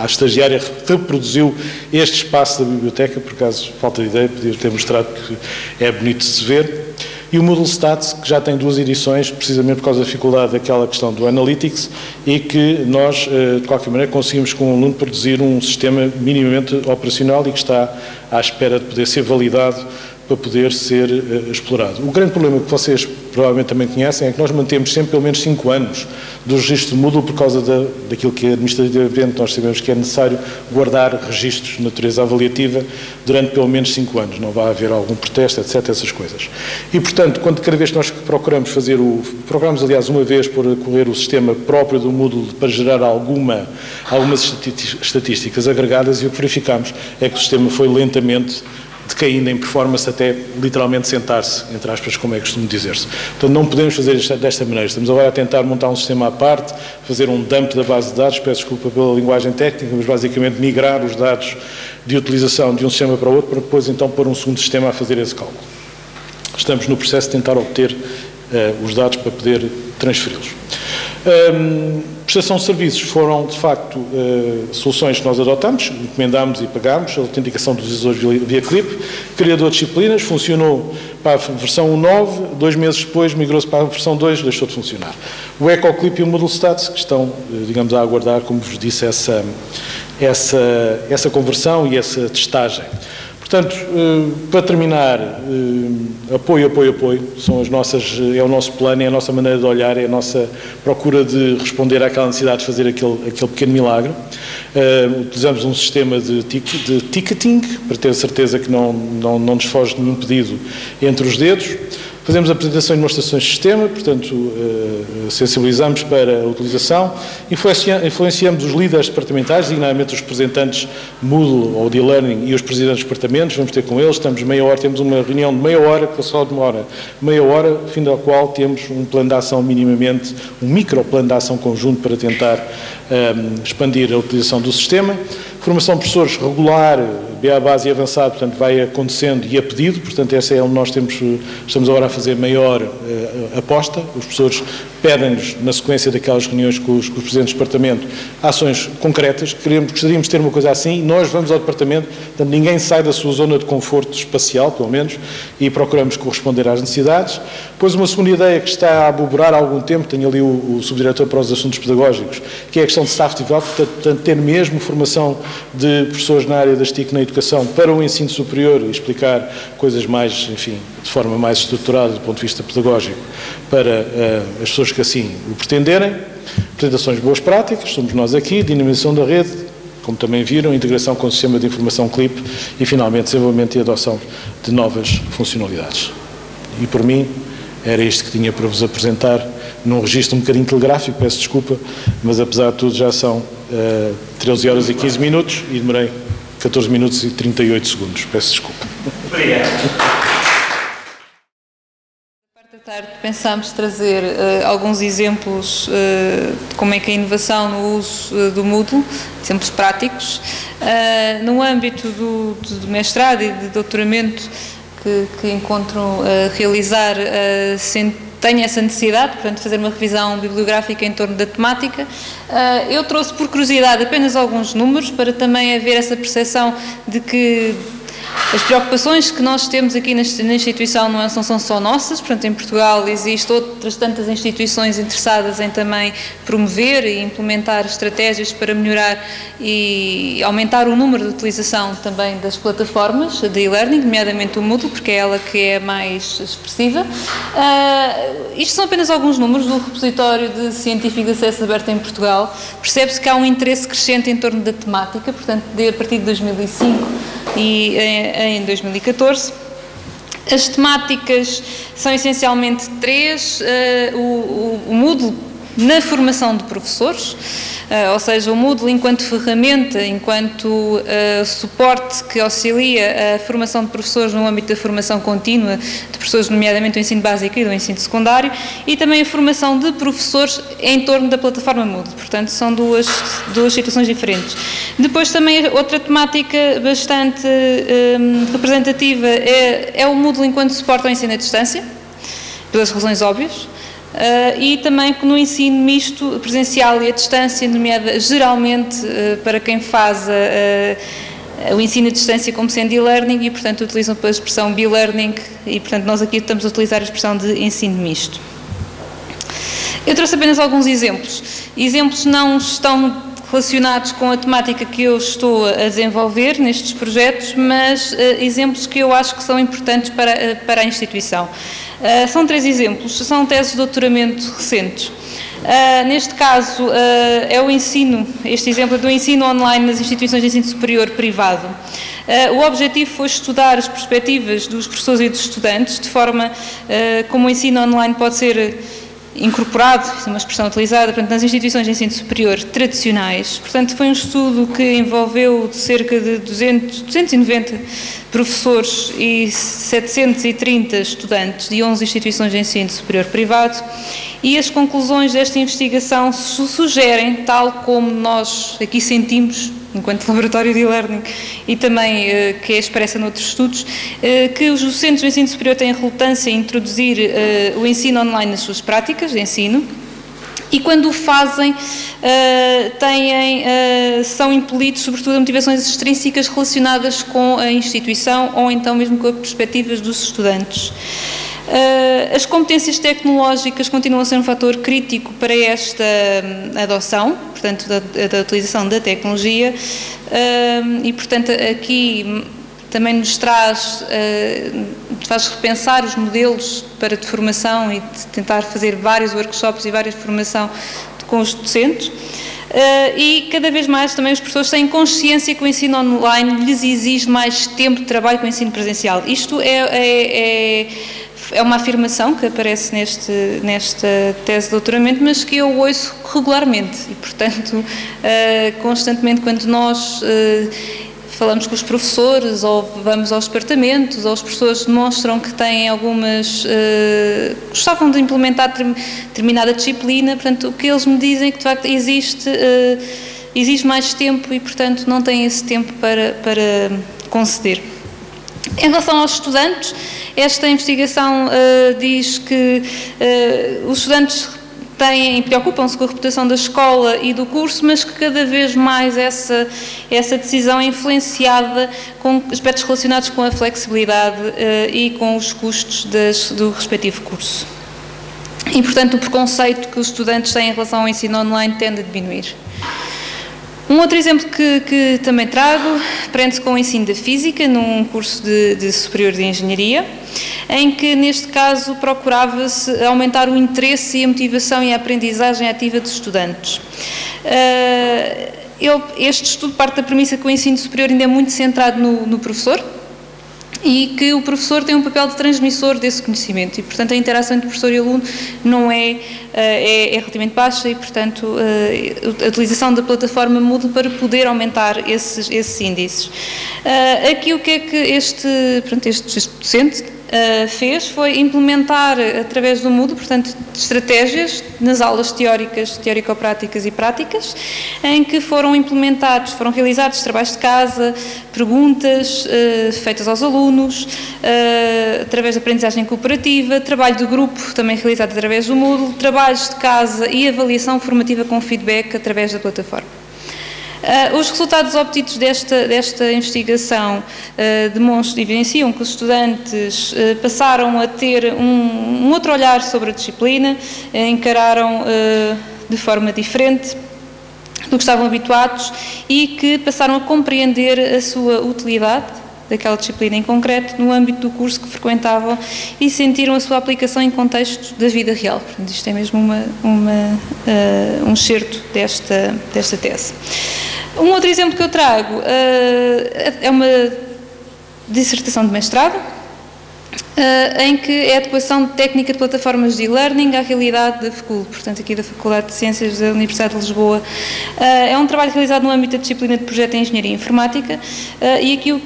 a estagiária reproduziu este espaço da biblioteca, por acaso, falta de ideia, podia ter mostrado que é bonito de se ver. E o Moodle Stats, que já tem 2 edições, precisamente por causa da dificuldade daquela questão do Analytics, e que nós, de qualquer maneira, conseguimos com o aluno produzir um sistema minimamente operacional e que está à espera de poder ser validado para poder ser explorado. O grande problema que vocês provavelmente também conhecem é que nós mantemos sempre pelo menos 5 anos do registro do Moodle por causa daquilo que administrativamente nós sabemos que é necessário guardar registros de natureza avaliativa durante pelo menos 5 anos. Não vai haver algum protesto, etc., essas coisas. E, portanto, cada vez que nós procuramos aliás, uma vez por correr o sistema próprio do Moodle para gerar algumas estatísticas agregadas, e o que verificamos é que o sistema foi lentamente decaindo em performance até literalmente sentar-se, entre aspas, como é que costumo dizer-se. Portanto, não podemos fazer desta maneira. Estamos agora a tentar montar um sistema à parte, fazer um dump da base de dados, peço desculpa pela linguagem técnica, mas basicamente migrar os dados de utilização de um sistema para o outro, para depois então pôr um segundo sistema a fazer esse cálculo. Estamos no processo de tentar obter os dados para poder transferi-los. Prestação de serviços foram, de facto, soluções que nós adotamos, encomendámos e pagámos, a autenticação dos usuários via clipe, criador de disciplinas, funcionou para a versão 1.9, 2 meses depois migrou-se para a versão 2, deixou de funcionar. O EcoClip e o Moodle Stats, que estão, digamos, a aguardar, como vos disse, essa conversão e essa testagem. Portanto, para terminar, apoio, são é o nosso plano, é a nossa maneira de olhar, é a nossa procura de responder àquela necessidade de fazer aquele pequeno milagre. Utilizamos um sistema de ticketing, para ter certeza que não nos foge nenhum pedido entre os dedos. Fazemos apresentação e demonstrações de sistema, portanto, sensibilizamos para a utilização, influenciamos os líderes departamentais, designadamente os representantes Moodle ou de e-learning e os presidentes de departamentos, vamos ter com eles, estamos meia hora, temos uma reunião de meia hora, que só demora meia hora, fim da qual temos um plano de ação minimamente, um micro plano de ação conjunto para tentar expandir a utilização do sistema. Formação de professores regular, BA base e avançado, portanto, vai acontecendo e a pedido, portanto, essa é onde nós estamos agora a fazer maior aposta. Os professores pedem-nos, na sequência daquelas reuniões com os presidentes de departamento, ações concretas. Gostaríamos de ter uma coisa assim, nós vamos ao departamento, portanto, ninguém sai da sua zona de conforto espacial, pelo menos, e procuramos corresponder às necessidades. Depois, uma segunda ideia que está a aboborar há algum tempo, tenho ali o subdiretor para os assuntos pedagógicos, que é a questão de staff development, portanto, ter mesmo formação de professores na área das TIC na educação para o ensino superior e explicar coisas mais, enfim, de forma mais estruturada do ponto de vista pedagógico para as pessoas que assim o pretenderem. Apresentações de boas práticas, somos nós aqui, dinamização da rede, como também viram, integração com o sistema de informação CLIP e, finalmente, desenvolvimento e adoção de novas funcionalidades. E, por mim, era isto que tinha para vos apresentar, num registro um bocadinho telegráfico, peço desculpa, mas, apesar de tudo, já são 13 horas e 15 minutos e demorei 14 minutos e 38 segundos. Peço desculpa. Obrigado. Da tarde pensámos trazer alguns exemplos de como é que a inovação no uso do Moodle, exemplos práticos, no âmbito do mestrado e de doutoramento que encontro realizar, tenho essa necessidade, portanto, de fazer uma revisão bibliográfica em torno da temática. Eu trouxe por curiosidade apenas alguns números para também haver essa percepção de que as preocupações que nós temos aqui na instituição não são só nossas, portanto, em Portugal existem outras tantas instituições interessadas em também promover e implementar estratégias para melhorar e aumentar o número de utilização também das plataformas de e-learning, nomeadamente o Moodle, porque é ela que é mais expressiva. Isto são apenas alguns números do repositório de científico de acesso aberto em Portugal. Percebe-se que há um interesse crescente em torno da temática, portanto, a partir de 2005 e em 2014. As temáticas são essencialmente três: o Moodle na formação de professores, ou seja, o Moodle enquanto ferramenta, enquanto suporte que auxilia a formação de professores no âmbito da formação contínua de professores, nomeadamente do ensino básico e do ensino secundário, e também a formação de professores em torno da plataforma Moodle. Portanto, são duas situações diferentes. Depois também outra temática bastante representativa é o Moodle enquanto suporte ao ensino à distância, pelas razões óbvias. E também no ensino misto, presencial e à distância, geralmente para quem faz o ensino à distância como sendo e-learning e, portanto, utilizam a expressão be-learning e, portanto, nós aqui estamos a utilizar a expressão de ensino misto. Eu trouxe apenas alguns exemplos. Exemplos não estão relacionados com a temática que eu estou a desenvolver nestes projetos, mas exemplos que eu acho que são importantes para a instituição. São 3 exemplos, são teses de doutoramento recentes. Neste caso, é o ensino, este exemplo é do ensino online nas instituições de ensino superior privado. O objetivo foi estudar as perspectivas dos professores e dos estudantes, de forma como o ensino online pode ser incorporado, isso é uma expressão utilizada, portanto, nas instituições de ensino superior tradicionais. Portanto, foi um estudo que envolveu cerca de 290 professores e 730 estudantes de 11 instituições de ensino superior privado, e as conclusões desta investigação sugerem, tal como nós aqui sentimos, enquanto laboratório de e-learning, e também que é expressa noutros estudos, que os docentes do ensino superior têm relutância em introduzir o ensino online nas suas práticas de ensino, e quando o fazem, são impelidos, sobretudo, a motivações extrínsecas relacionadas com a instituição ou então mesmo com as perspectivas dos estudantes. As competências tecnológicas continuam a ser um fator crítico para esta adoção, portanto, da utilização da tecnologia, e, portanto, aqui também nos faz repensar os modelos para de formação e de tentar fazer vários workshops e várias formação com os docentes. E cada vez mais também os professores têm consciência que o ensino online lhes exige mais tempo de trabalho que o ensino presencial. Isto é uma afirmação que aparece nesta tese de doutoramento, mas que eu ouço regularmente e, portanto, constantemente quando nós falamos com os professores ou vamos aos departamentos, ou os professores demonstram que têm gostavam de implementar determinada disciplina, portanto, o que eles me dizem é que de facto exige mais tempo e, portanto, não têm esse tempo para conceder. Em relação aos estudantes, esta investigação diz que os estudantes preocupam-se com a reputação da escola e do curso, mas que cada vez mais essa decisão é influenciada com aspectos relacionados com a flexibilidade e com os custos do respectivo curso. E, portanto, o preconceito que os estudantes têm em relação ao ensino online tende a diminuir. Um outro exemplo que também trago prende-se com o ensino da física num curso de superior de engenharia, em que neste caso procurava-se aumentar o interesse e a motivação e a aprendizagem ativa dos estudantes. Este estudo parte da premissa que o ensino superior ainda é muito centrado no professor e que o professor tem um papel de transmissor desse conhecimento e, portanto, a interação entre professor e aluno não é relativamente baixa e, portanto, a utilização da plataforma Moodle para poder aumentar esses índices. Aqui o que é que este docente fez foi implementar através do Moodle, portanto, estratégias nas aulas teóricas, teórico-práticas e práticas, em que foram realizados trabalhos de casa, perguntas feitas aos alunos, através da aprendizagem cooperativa, trabalho de grupo também realizado através do Moodle, trabalhos de casa e avaliação formativa com feedback através da plataforma. Os resultados obtidos desta investigação evidenciam que os estudantes passaram a ter um outro olhar sobre a disciplina, encararam de forma diferente do que estavam habituados e que passaram a compreender a sua utilidade daquela disciplina em concreto no âmbito do curso que frequentavam e sentiram a sua aplicação em contexto da vida real. Portanto, isto é mesmo um excerto desta tese. Um outro exemplo que eu trago é uma dissertação de mestrado, em que é a adequação de técnica de plataformas de e-learning à realidade da FECUL, portanto aqui da Faculdade de Ciências da Universidade de Lisboa. É um trabalho realizado no âmbito da disciplina de Projeto em Engenharia Informática e aqui o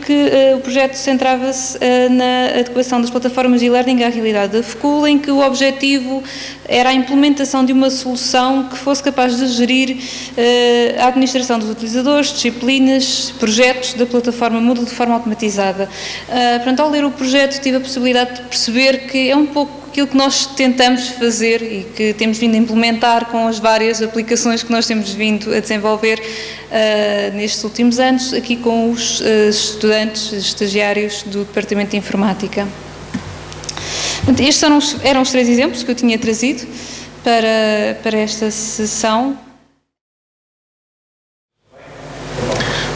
projeto centrava-se na adequação das plataformas de e-learning à realidade da FECUL, em que o objetivo era a implementação de uma solução que fosse capaz de gerir a administração dos utilizadores, disciplinas, projetos da plataforma Moodle de forma automatizada. Portanto, ao ler o projeto tive a possibilidade de perceber que é um pouco aquilo que nós tentamos fazer e que temos vindo a implementar com as várias aplicações que nós temos vindo a desenvolver nestes últimos anos, aqui com os estudantes, estagiários do Departamento de Informática. Estes eram os 3 exemplos que eu tinha trazido para esta sessão.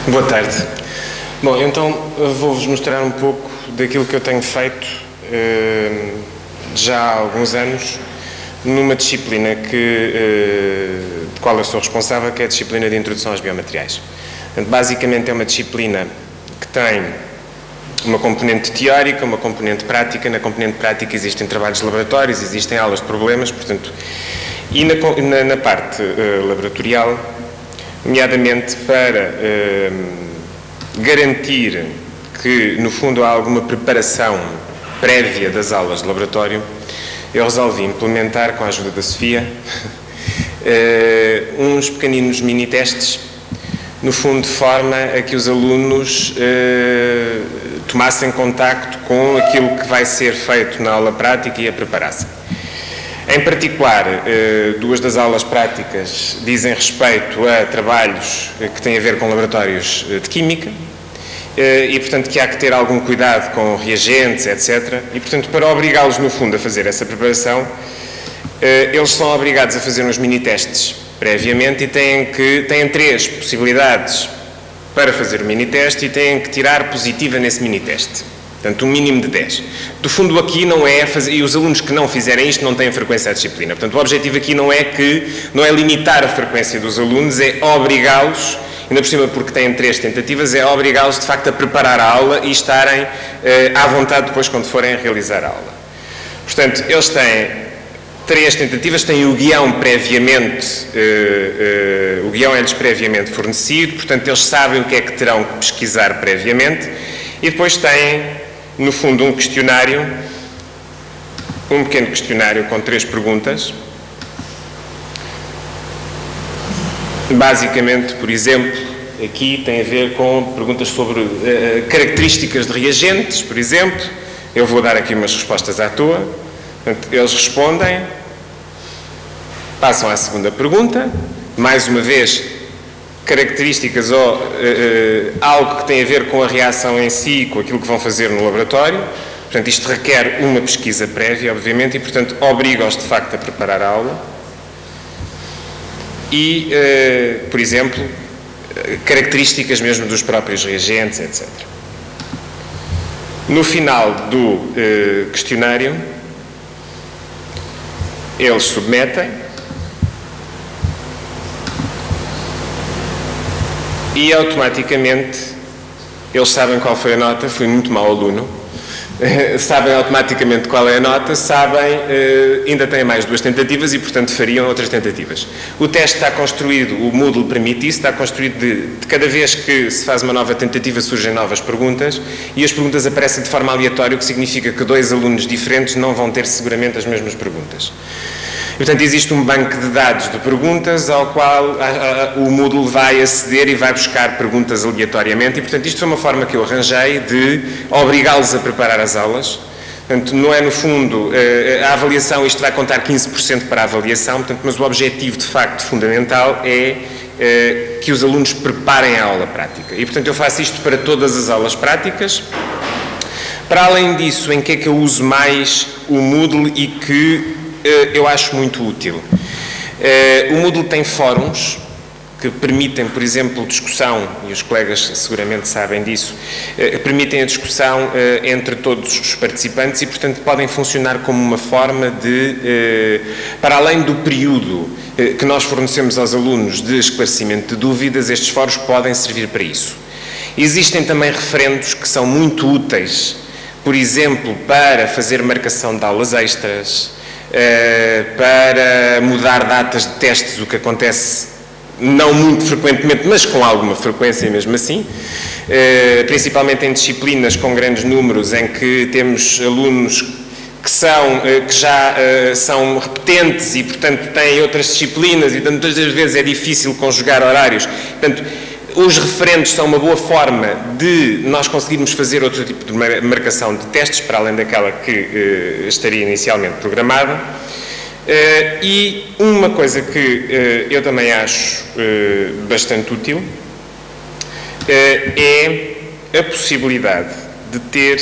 Boa tarde. Bom, então vou-vos mostrar um pouco daquilo que eu tenho feito já há alguns anos numa disciplina de qual eu sou responsável, que é a disciplina de Introdução aos Biomateriais. Portanto, basicamente é uma disciplina que tem uma componente teórica, uma componente prática. Na componente prática existem trabalhos de laboratórios, existem aulas de problemas, portanto, e na parte laboratorial, nomeadamente para garantir que, no fundo, há alguma preparação prévia das aulas de laboratório, eu resolvi implementar, com a ajuda da Sofia, uns pequeninos mini-testes, no fundo, de forma a que os alunos tomassem contacto com aquilo que vai ser feito na aula prática e a preparassem. Em particular, 2 das aulas práticas dizem respeito a trabalhos que têm a ver com laboratórios de química e, portanto, que há que ter algum cuidado com reagentes, etc. E, portanto, para obrigá-los, no fundo, a fazer essa preparação, eles são obrigados a fazer uns mini-testes previamente e têm 3 possibilidades para fazer o mini-teste e têm que tirar positiva nesse mini-teste. Portanto, um mínimo de 10. Do fundo, aqui não é fazer, e os alunos que não fizerem isto não têm frequência à disciplina. Portanto, o objetivo aqui não é limitar a frequência dos alunos, é obrigá-los, ainda por cima porque têm 3 tentativas, é obrigá-los de facto a preparar a aula e estarem à vontade depois quando forem a realizar a aula. Portanto, eles têm 3 tentativas, têm o guião previamente, o guião é-lhes previamente fornecido, portanto, eles sabem o que é que terão que pesquisar previamente e depois têm, no fundo, um questionário, um pequeno questionário com 3 perguntas. Basicamente, por exemplo, aqui tem a ver com perguntas sobre características de reagentes, por exemplo. Eu vou dar aqui umas respostas à toa. Portanto, eles respondem, passam à segunda pergunta, mais uma vez, características ou algo que tem a ver com a reação em si, com aquilo que vão fazer no laboratório. Portanto, isto requer uma pesquisa prévia, obviamente, e, portanto, obriga-os, de facto, a preparar a aula. E, por exemplo, características mesmo dos próprios reagentes, etc. No final do questionário, eles submetem e automaticamente eles sabem qual foi a nota. Fui muito mau aluno. Sabem automaticamente qual é a nota, sabem, ainda têm mais 2 tentativas e, portanto, fariam outras tentativas. O teste está construído, o Moodle permite isso, está construído de cada vez que se faz uma nova tentativa surgem novas perguntas e as perguntas aparecem de forma aleatória, o que significa que 2 alunos diferentes não vão ter seguramente as mesmas perguntas. E, portanto, existe um banco de dados de perguntas ao qual o Moodle vai aceder e vai buscar perguntas aleatoriamente e, portanto, isto foi uma forma que eu arranjei de obrigá-los a preparar as aulas. Portanto, não é, no fundo, a avaliação, isto vai contar 15% para a avaliação, portanto, mas o objetivo, de facto, fundamental é que os alunos preparem a aula prática. E, portanto, eu faço isto para todas as aulas práticas. Para além disso, em que é que eu uso mais o Moodle e que eu acho muito útil? O Moodle tem fóruns que permitem, por exemplo, discussão, e os colegas seguramente sabem disso, permitem a discussão entre todos os participantes e, portanto, podem funcionar como uma forma de, para além do período que nós fornecemos aos alunos de esclarecimento de dúvidas, estes fóruns podem servir para isso. Existem também referendos que são muito úteis, por exemplo, para fazer marcação de aulas extras, para mudar datas de testes, o que acontece não muito frequentemente, mas com alguma frequência mesmo assim, principalmente em disciplinas com grandes números, em que temos alunos que já são repetentes e, portanto, têm outras disciplinas e, portanto, muitas das vezes é difícil conjugar horários. Portanto, os referendos são uma boa forma de nós conseguirmos fazer outro tipo de marcação de testes, para além daquela que estaria inicialmente programada. E uma coisa que eu também acho bastante útil é a possibilidade de ter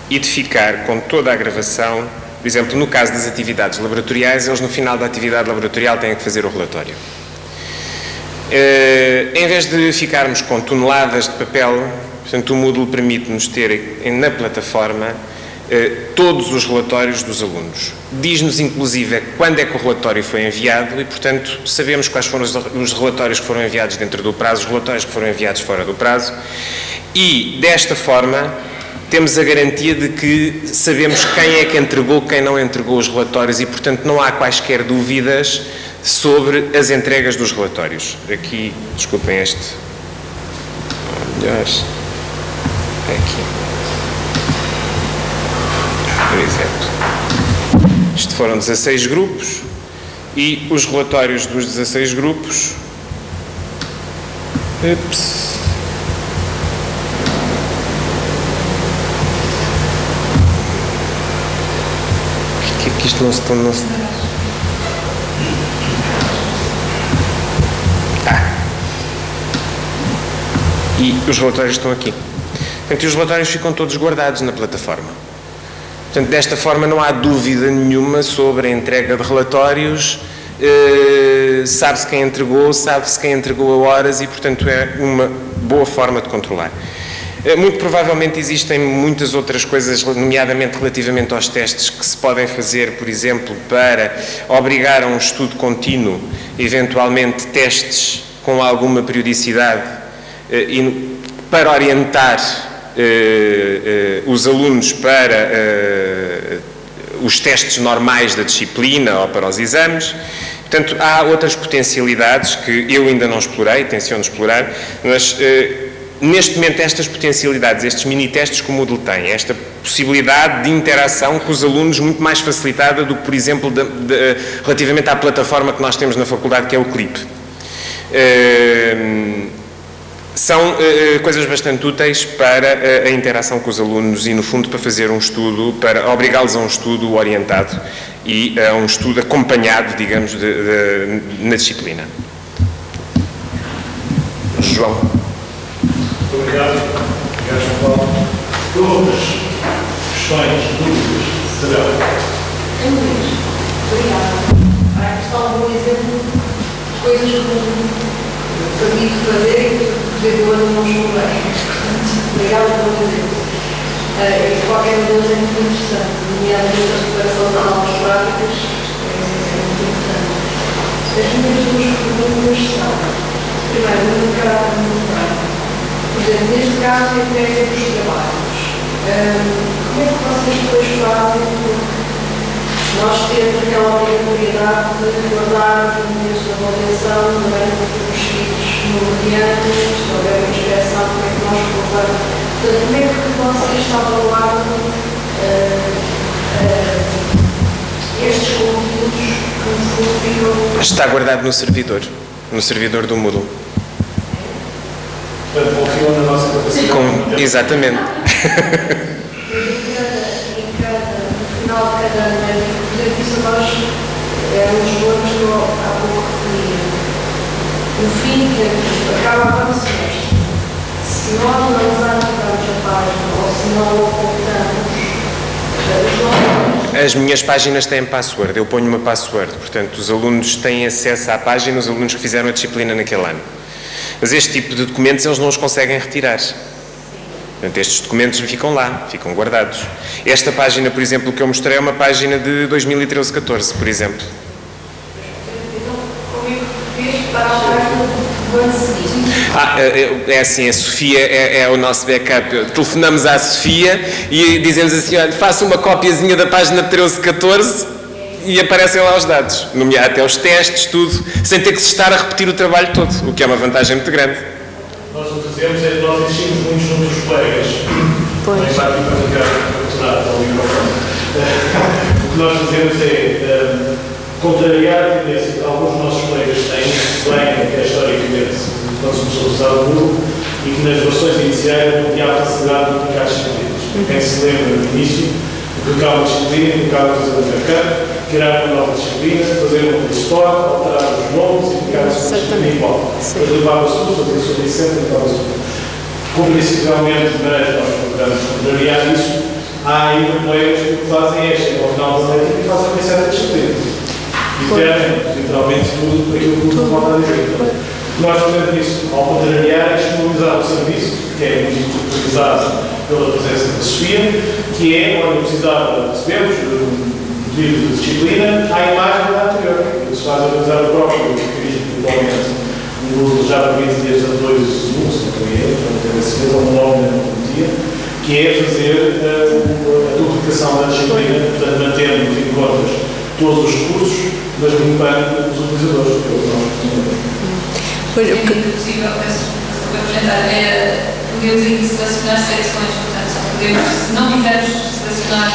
e de ficar com toda a gravação. Por exemplo, no caso das atividades laboratoriais, eles no final da atividade laboratorial têm que fazer o relatório. Em vez de ficarmos com toneladas de papel, portanto, o Moodle permite-nos ter na plataforma todos os relatórios dos alunos. Diz-nos, inclusive, quando é que o relatório foi enviado e, portanto, sabemos quais foram os relatórios que foram enviados dentro do prazo, os relatórios que foram enviados fora do prazo e, desta forma, temos a garantia de que sabemos quem é que entregou, quem não entregou os relatórios e, portanto, não há quaisquer dúvidas sobre as entregas dos relatórios. Aqui, desculpem este. Melhor. Aqui. Por exemplo. Isto foram 16 grupos e os relatórios dos 16 grupos. Ups. Que isto não se... E os relatórios estão aqui. Portanto, e os relatórios ficam todos guardados na plataforma. Portanto, desta forma não há dúvida nenhuma sobre a entrega de relatórios sabe-se quem entregou, sabe-se quem entregou a horas e, portanto, é uma boa forma de controlar. Muito provavelmente existem muitas outras coisas, nomeadamente relativamente aos testes, que se podem fazer, por exemplo, para obrigar a um estudo contínuo, eventualmente testes com alguma periodicidade, e para orientar os alunos para os testes normais da disciplina ou para os exames. Portanto, há outras potencialidades que eu ainda não explorei, tenciono explorar, mas neste momento estas potencialidades, estes mini-testes que o Moodle tem, esta possibilidade de interação com os alunos muito mais facilitada do que, por exemplo, relativamente à plataforma que nós temos na faculdade, que é o Clip. São coisas bastante úteis para a interação com os alunos e, no fundo, para fazer um estudo, para obrigá-los a um estudo orientado e a um estudo acompanhado, digamos, na disciplina. João. Muito obrigado. Obrigado, João Paulo. Outras questões, dúvidas? Isabel. Obrigada. A questão do exemplo de coisas que eu permito fazer e que eu não estou bem. Obrigada pelo exemplo. Qualquer um deles é muito interessante, nomeadamente a preparação de aulas práticas é muito importante. As minhas duas perguntas são, primeiro, no caráter muito prático. Por exemplo, neste caso, a entrega dos trabalhos. Como é que vocês depois fazem? Nós temos aquela obrigatoriedade de guardar os momentos de avaliação, durante os filhos no mediano, se houver uma inspeção, como é que nós colocamos? Portanto, como é que vocês avaliam estes conteúdos que no fundo ficam? Está guardado no servidor do Moodle. Portanto, confiam na nossa capacidade. Exatamente. No final de cada ano, por exemplo, isso nós éramos bons que eu há pouco referia. No fim, acaba agora o semestre. Se nós analisarmos a página ou se não ocultamos os nomes. As minhas páginas têm password, eu ponho uma password, portanto, os alunos têm acesso à página, os alunos que fizeram a disciplina naquele ano. Mas este tipo de documentos eles não os conseguem retirar. Portanto, estes documentos ficam lá, ficam guardados. Esta página, por exemplo, que eu mostrei é uma página de 2013-14, por exemplo. Então, como é que fez para a página do ano seguinte? É assim, a Sofia é o nosso backup. Telefonamos à Sofia e dizemos assim, olha, faça uma copiazinha da página 13-14 e aparecem lá os dados, nomear até os testes, tudo, sem ter que se estar a repetir o trabalho todo, o que é uma vantagem muito grande. Nós o que fazemos é que nós insistimos muito junto dos colegas. Não está aqui para ficar ao microfone. O que nós fazemos é contrariar a tendência que alguns dos nossos colegas têm, bem até historicamente, quando se começou a usar o Moodle, e que nas versões iniciais não tinha a facilidade de aplicar disciplinas. Quem se lembra no início, colocar uma disciplina, colocar fazer um backup, criar uma nova disciplina, fazer um restore, alterar os nomes e aplicar a sua disciplina igual. Depois levava-se tudo, fazia a sua licença, levava-se tudo. Como principalmente de maneira que nós procuramos contrariar isso, há ainda colegas que o que fazem é chegar ao final da letra e fazem uma certa disciplina. E perdem, literalmente, tudo aquilo que o volta a dizer. Nós fazemos isso ao contrariar, é disponibilizar o serviço, que é muito utilizado pela presença da Sofia, que é a universidade recebemos um pedido de disciplina à imagem da anterior. Se faz utilizar o próprio mecanismo, atualmente, no já permite desde a 2 de segundo, se não estou a ter a certeza, um nome na metodologia, que é fazer a duplicação da disciplina, portanto, mantendo em contas todos os recursos, mas limpando os utilizadores, que é o que nós pretendemos. Pois, é muito possível, para apresentar, podemos aqui selecionar secções, portanto, podemos, se não quisermos selecionar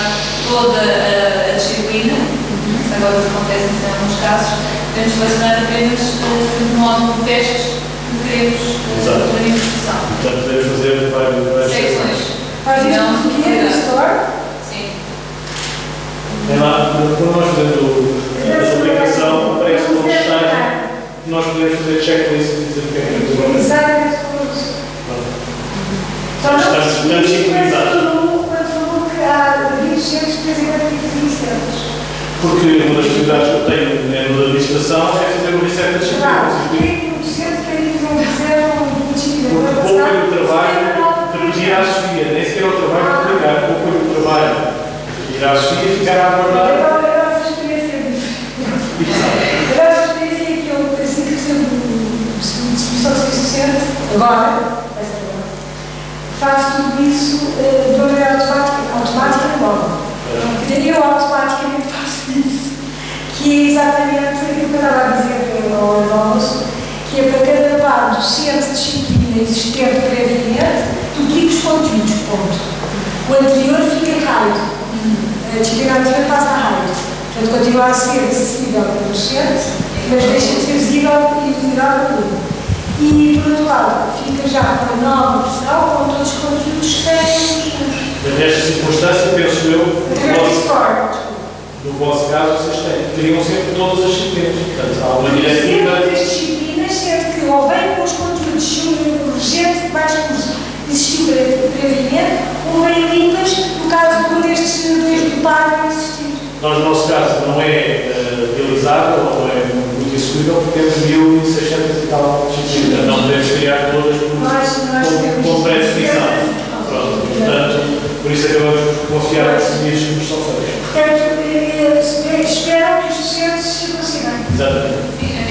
toda a disciplina, isso agora acontece em alguns casos, podemos selecionar apenas de modo de testes que queremos para a instrução. Portanto, podemos fazer várias secções. Faz isso no que é store? Sim. É lá, quando nós fazemos a aplicação, aparece uma listagem. Nós podemos fazer checklist e dizer o que é que temos. Exatamente. Só não estamos sincronizados. quando falou que há 20 centros que têm 45 centros. Porque uma das atividades que eu tenho na administração é fazer uma reserva de disciplinas. Porque pouco é o trabalho de pedir à Sofia, nem sequer é o trabalho de aplicar, pouco é o trabalho de ir à Sofia e ficar a aguardar. Eu acho a experiência que eu assim que recebo distribuição de serviço docente, agora, faço tudo isso de maneira automática e logo. Eu automaticamente faço isso, que é exatamente aquilo que eu estava a dizer ao almoço, que é para cada par docente de disciplina existente previamente, duplica os conteúdos, ponto. O anterior fica raio. A disciplina anterior passa a raio. Portanto, continua a ser acessível para o docente, mas deixa de ser visível e utilizado para o aluno. E, por outro lado, fica já com a nova versão, com todos os conteúdos que têm. Nesta circunstância, penso eu, no vosso caso, vocês teriam sempre todas as disciplinas. Portanto, há uma diretiva. Todas as disciplinas, sendo que ou vem com os conteúdos, se o regente de mais curso existiu previamente, ou vem limpas, no caso de um destes dois do par não existir. Nós, no nosso caso, não é realizável, não é muito execuível, porque temos 1.600 e tal disciplinas. Não podemos criar todas com pré-definição. Portanto, por isso acabamos de confiar nos serviços que nos são feitos. Portanto, espero que os docentes se aproximem. Exatamente.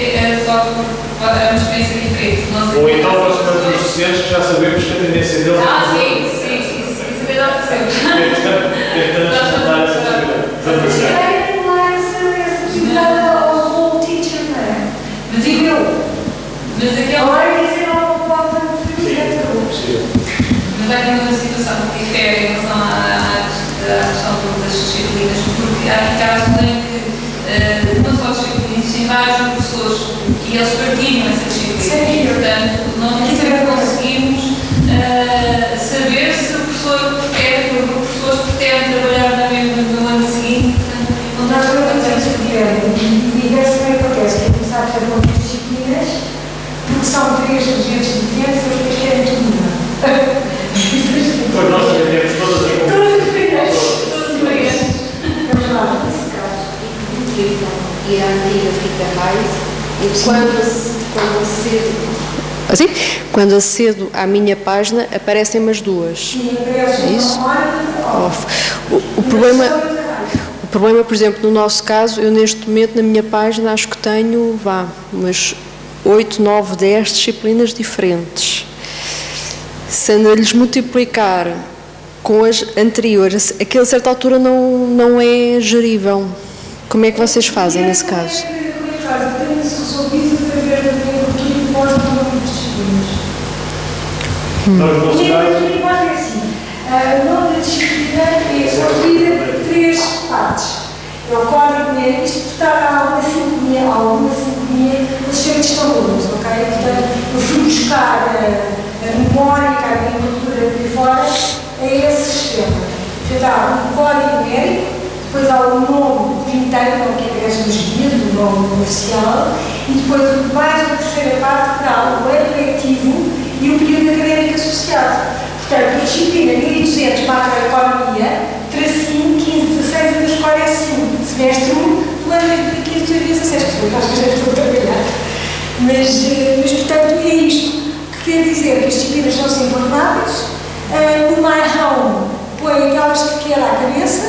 É só uma experiência diferente. Ou então nós temos os docentes que já sabemos que a tendência deles é sim, isso é melhor que sempre. Tentamos tentar essa possibilidade. Essa possibilidade ao whole teacher, não é? Mas aquele... Agora dizem ao povo do Mas há aqui uma situação que difere em relação à questão das disciplinas, porque há casos em que não só disciplinas, existem vários professores e eles partilham essa disciplina. E, portanto, nós sempre conseguimos saber se o professor pretende, ou os professores pretendem trabalhar na mesma no ano seguinte. Nós também temos que ver, e isso também acontece, que é começar a fazer outras disciplinas, porque são 3 agentes diferentes, e eles querem tudo uma. Pois nós também temos todas as ir à antiga fica raiz e quando acedo à minha página aparecem-me as duas. É isso? O problema, por exemplo, no nosso caso, eu neste momento na minha página acho que tenho, umas 8, 9, 10 disciplinas diferentes. Se lhes multiplicar com as anteriores, aquilo a certa altura não é gerível. Como é que vocês fazem nesse caso? Temos resolvido através da abertura e pós-número de disciplinas. O nome é assim. O nome da disciplina é dividida por 3 partes. É o código numérico, isto está alguma sintonia, os efeitos estão todos, ok? Portanto, eu fui buscar a memória, a agricultura de fora, a esse sistema. Portanto, há um código numérico, depois há o nome inteiro, que aparece nos guias, o nome oficial, e depois mais uma terceira parte que dá o ano letivo e o período académico associado. Portanto, a disciplina 1200 macroeconomia, tracinho 15, 16, underscore S1, semestre 1, do ano 2015, 2016, que nós já estou a trabalhar. Mas, portanto, é isto. Quer dizer que as disciplinas são sempre ordenadas, o My Home põe aquelas que quer à cabeça,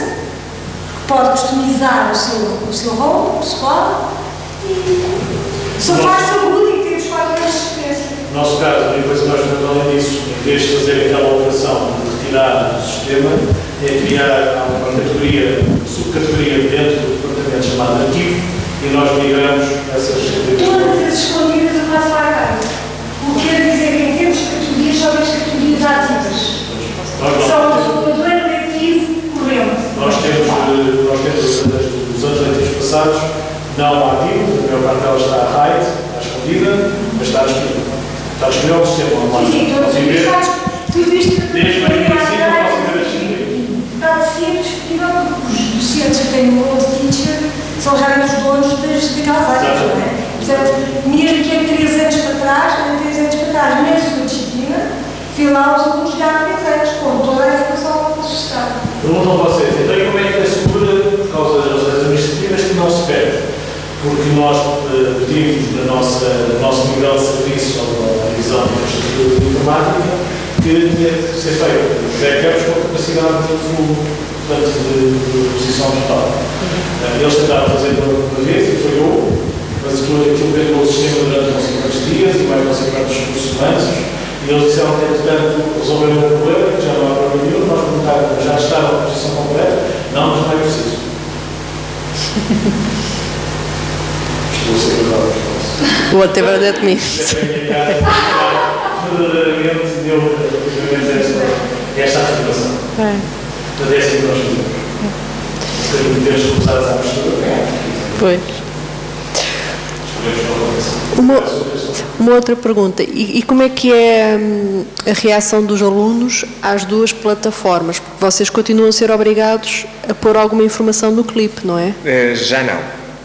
pode customizar o seu home pessoal e só faz saúde e temos 4 anos de experiência. No nosso caso, a única coisa que nós fazemos além disso, em vez de fazer aquela operação de retirada do sistema, é criar uma categoria, subcategoria dentro do departamento chamado arquivo e nós migramos essas categorias. Todas as escondidas eu faço para cá. O que quer dizer que em termos de categorias são as categorias ativas. São o ano letivo corrente. Nós temos dos anos letivos passados, não há ativo, a maior parte delas está a RAID, está escondida, mas está disponível. Está disponível o sistema online. Sim, tudo isto desde o início não posso ver as está sempre disponível porque os docentes que têm o Old Teacher são já os donos daquelas áreas, não é? Portanto, mesmo que há 3 anos para trás, na sua disciplina, vi lá os alunos já há 3 anos, com toda a informação associada. Perguntam vocês, então como é que é segura, por causa das relações administrativas, porque nós pedimos no nosso nível de serviço, à divisão de infraestrutura de informática, que tinha que ser feito backups com capacidade de volume, portanto, de posição total. Eles tentaram fazer uma vez e falhou, mas aquilo pegou o sistema durante não sei quantos dias e mais não sei quantos semanas, e eles disseram que, portanto, resolveram o problema, que já não há problema nenhum, nós perguntaram, já está na posição completa? Não, mas não é preciso. Estou a ser verdade. Boa, até verdade de mim. Verdadeiramente deu esta afirmação. Da décima que nós fazemos. Temos que começar a mistura. Pois. Uma outra pergunta, e como é que é a reação dos alunos às duas plataformas? Porque vocês continuam a ser obrigados a pôr alguma informação no clipe, não é? Já não.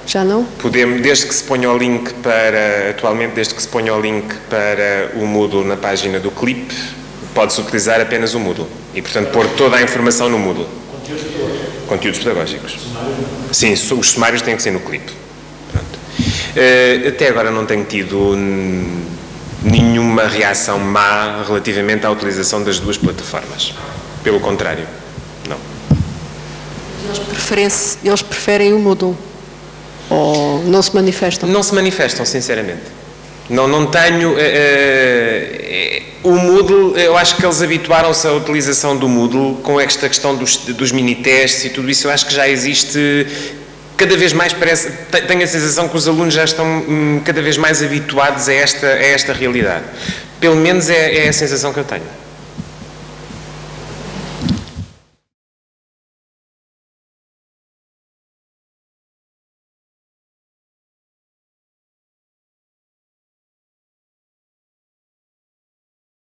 Já não? Podemos, desde que se ponha o link para, atualmente, desde que se ponha o link para o Moodle na página do clipe, pode-se utilizar apenas o Moodle e, portanto, pôr toda a informação no Moodle. Conteúdos pedagógicos. Sim, os sumários têm que ser no clipe. Até agora não tenho tido nenhuma reação má relativamente à utilização das duas plataformas. Pelo contrário, não. Eles preferem o Moodle? Ou não se manifestam? Não se manifestam, sinceramente. Não tenho... o Moodle, eu acho que eles habituaram-se à utilização do Moodle com esta questão dos mini-testes e tudo isso. Eu acho que já existe... Cada vez mais parece... Tenho a sensação que os alunos já estão cada vez mais habituados a esta realidade. Pelo menos é a sensação que eu tenho.